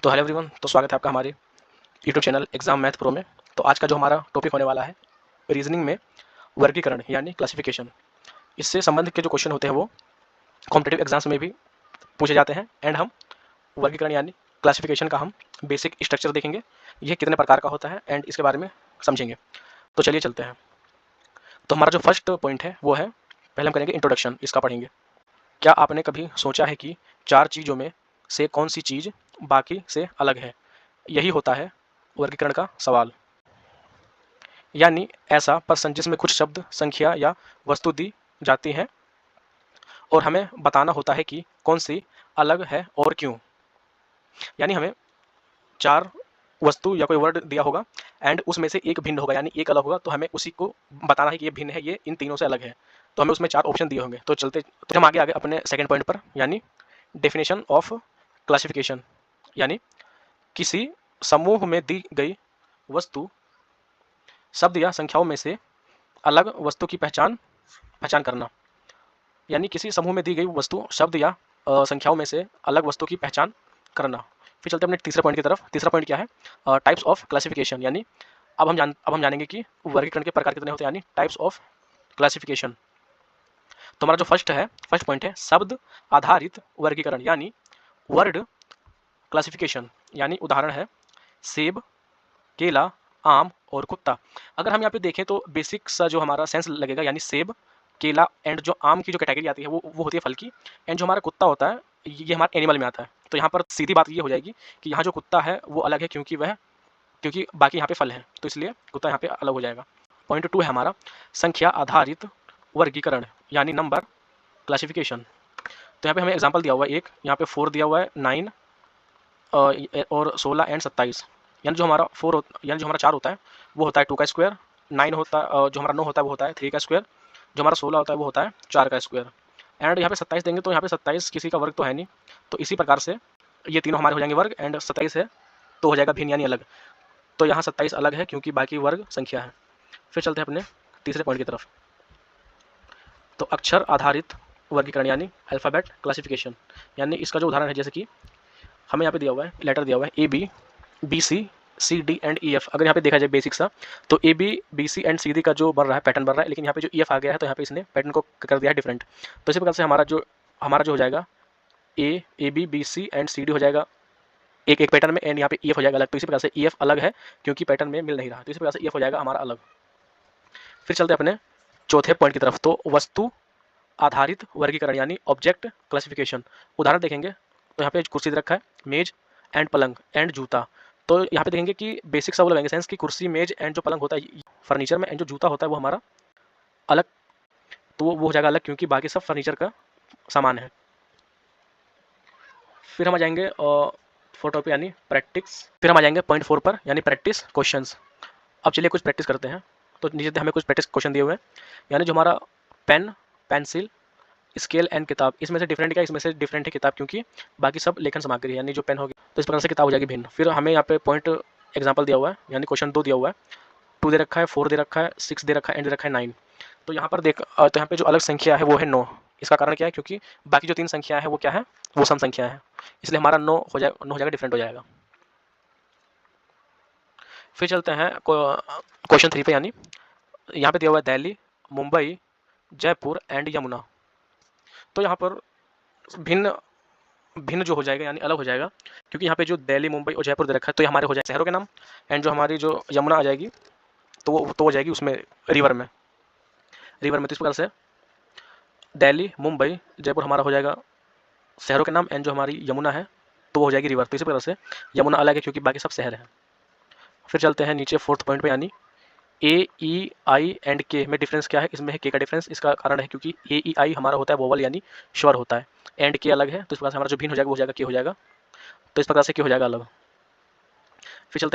तो hello everyone, तो स्वागत है आपका हमारे YouTube channel exam math pro में। तो आज का जो हमारा टॉपिक होने वाला है रीजनिंग में वर्गीकरण यानी क्लासिफिकेशन। इससे संबंधित के जो क्वेश्चन होते हैं वो कॉम्पिटिटिव एग्जाम्स में भी पूछे जाते हैं एंड हम वर्गीकरण यानी क्लासिफिकेशन का हम बेसिक स्ट्रक्चर देखेंगे, ये कितने प्रकार का होता है एंड इसके बारे में समझेंगे। तो चलिए चलते हैं। तो हमारा जो फर्स्ट पॉइंट है वो है, पहले हम करेंगे इंट्रोडक्शन, इसका पढ़ेंगे। क्या आपने कभी सोचा है कि 4 चीज़ों में से कौन सी चीज़ बाकी से अलग है? यही होता है वर्गीकरण का सवाल। यानी ऐसा प्रश्न जिसमें कुछ शब्द, संख्या या वस्तु दी जाती हैं और हमें बताना होता है कि कौन सी अलग है और क्यों। यानी हमें 4 वस्तु या कोई वर्ड दिया होगा एंड उसमें से एक भिन्न होगा यानी एक अलग होगा, तो हमें उसी को बताना है कि ये भिन्न है, ये इन तीनों से अलग है। तो हमें उसमें 4 ऑप्शन दिए होंगे। तो हम आगे अपने सेकंड पॉइंट पर, यानी डेफिनेशन ऑफ क्लासिफिकेशन। यानी किसी समूह में दी गई वस्तु, शब्द या संख्याओं में से अलग वस्तु की पहचान करना। यानी किसी समूह में दी गई वस्तु, शब्द या संख्याओं में से अलग वस्तु की पहचान करना। फिर चलते हैं अपने तीसरे पॉइंट की तरफ। तीसरा पॉइंट क्या है? Types of classification. यानी अब हम जानेंगे कि वर्गीकरण के प्रकार कितने होते हैं, यानी टाइप्स ऑफ क्लासिफिकेशन। तो हमारा जो फर्स्ट पॉइंट है शब्द आधारित वर्गीकरण यानी वर्ड क्लासिफिकेशन। यानी उदाहरण है सेब, केला, आम और कुत्ता। अगर हम यहाँ पे देखें तो बेसिक सा जो हमारा सेंस लगेगा, यानी सेब, केला एंड जो आम की जो कैटेगरी आती है वो होती है फल की, एंड जो हमारा कुत्ता होता है ये हमारे एनिमल में आता है। तो यहाँ पर सीधी बात ये हो जाएगी कि यहाँ जो कुत्ता है वो अलग है क्योंकि बाकी यहाँ पे फल हैं, तो इसलिए कुत्ता यहाँ पे अलग हो जाएगा। पॉइंट 2 है हमारा संख्या आधारित वर्गीकरण यानी नंबर क्लासिफिकेशन। तो यहाँ पे हमें एग्जाम्पल दिया हुआ है, एक यहाँ पे 4 दिया हुआ है, 9 और 16 एंड 27। यानी जो हमारा 4 होता है वो होता है 2 का स्क्वायर, 9 होता है, जो हमारा 9 होता है वो होता है 3 का स्क्वायर, जो हमारा 16 होता है वो होता है 4 का स्क्वायर। एंड यहाँ पे 27 देंगे तो यहाँ पे 27 किसी का वर्ग तो है नहीं, तो इसी प्रकार से ये तीनों हमारे हो जाएंगे वर्ग, एंड 27 है तो हो जाएगा भिन्न यानी अलग। तो यहाँ 27 अलग है क्योंकि बाकी वर्ग संख्या है। फिर चलते हैं अपने तीसरे पॉइंट की तरफ। तो अक्षर आधारित वर्गीकरण यानी अल्फ़ाबेट क्लासिफिकेशन। यानी इसका जो उदाहरण है, जैसे कि हमें यहाँ पे दिया हुआ है, लेटर दिया हुआ है A B, B C, C D and E F. अगर यहाँ पे देखा जाए बेसिक सा, तो A B, B C and C D का जो बन रहा है पैटर्न बन रहा है, लेकिन यहाँ पे जो ई एफ आ गया है तो यहाँ पे इसने पैटर्न को कर दिया है डिफरेंट। तो इसी प्रकार से हमारा जो हो जाएगा A B, B C and C D हो जाएगा एक एक पैटर्न में, एंड यहाँ पे ई एफ हो जाएगा अलग। तो इसी प्रकार से ई एफ अलग है क्योंकि पैटर्न में मिल नहीं रहा, तो इसी प्रकार से ई एफ हो जाएगा हमारा अलग। फिर चलते हैं अपने चौथे पॉइंट की तरफ। तो वस्तु आधारित वर्गीकरण यानी ऑब्जेक्ट क्लासिफिकेशन। उदाहरण देखेंगे तो यहाँ पे कुर्सी दे रखा है, मेज एंड पलंग एंड जूता। तो यहाँ पे देखेंगे कि बेसिक सा वो लगेंगे सेंस कि कुर्सी, मेज एंड जो पलंग होता है फर्नीचर में, एंड जो जूता होता है वो हमारा अलग, तो वो हो जाएगा अलग क्योंकि बाकी सब फर्नीचर का सामान है। फिर हम आ जाएंगे फोटो पे यानी प्रैक्टिस। फिर हम आ जाएंगे पॉइंट 4 पर यानी प्रैक्टिस क्वेश्चंस। अब चलिए कुछ प्रैक्टिस करते हैं। तो नीचे हमें कुछ प्रैक्टिस क्वेश्चन दिए हुए हैं, यानी जो हमारा पेन, पेंसिल, स्केल एंड किताब, इसमें से डिफरेंट क्या है? इसमें से डिफरेंट है किताब क्योंकि बाकी सब लेखन सामग्री है, यानी जो पेन होगी तो इस प्रकार से किताब हो जाएगी भिन्न। फिर हमें यहाँ पे पॉइंट एग्जांपल दिया हुआ है, यानी क्वेश्चन 2 दिया हुआ है, 2 दे रखा है, 4 दे रखा है, 6 दे रखा है एंड दे रखा है 9। तो यहाँ पर तो यहाँ पे जो अलग संख्या है वो है 9। इसका कारण क्या है? क्योंकि बाकी जो 3 संख्या है वो क्या है? वो सम संख्या है, इसलिए हमारा 9 हो जाएगा डिफरेंट हो जाएगा। फिर चलते हैं क्वेश्चन 3 पे, यानी यहाँ पे दिया हुआ है दिल्ली, मुंबई, जयपुर एंड यमुना। तो यहाँ पर भिन्न भिन्न जो हो जाएगा यानी अलग हो जाएगा, क्योंकि यहाँ पे जो दिल्ली, मुंबई और जयपुर दे रखा है तो ये हमारे हो जाए शहरों के नाम, एंड जो हमारी जो यमुना आ जाएगी तो वो हो जाएगी उसमें रिवर में। तो इस प्रकार से दिल्ली, मुंबई, जयपुर हमारा हो जाएगा शहरों के नाम, एंड जो हमारी यमुना है तो वो हो जाएगी रिवर। तो इसी प्रकार से यमुना अलग है क्योंकि बाकी सब शहर हैं। फिर चलते हैं नीचे 4th पॉइंट पे, यानी ए, ई, आई एंड के में डिफरेंस क्या है? इसमें है के का डिफरेंस। इसका कारण है क्योंकि ए, ई, आई हमारा होता है वोवल यानी स्वर होता है, एंड के अलग है, तो इस प्रकार से हमारा जो भिन्न हो जाएगा वो हो जाएगा के हो जाएगा, तो इस प्रकार से के हो जाएगा अलग। फिर चलते हैं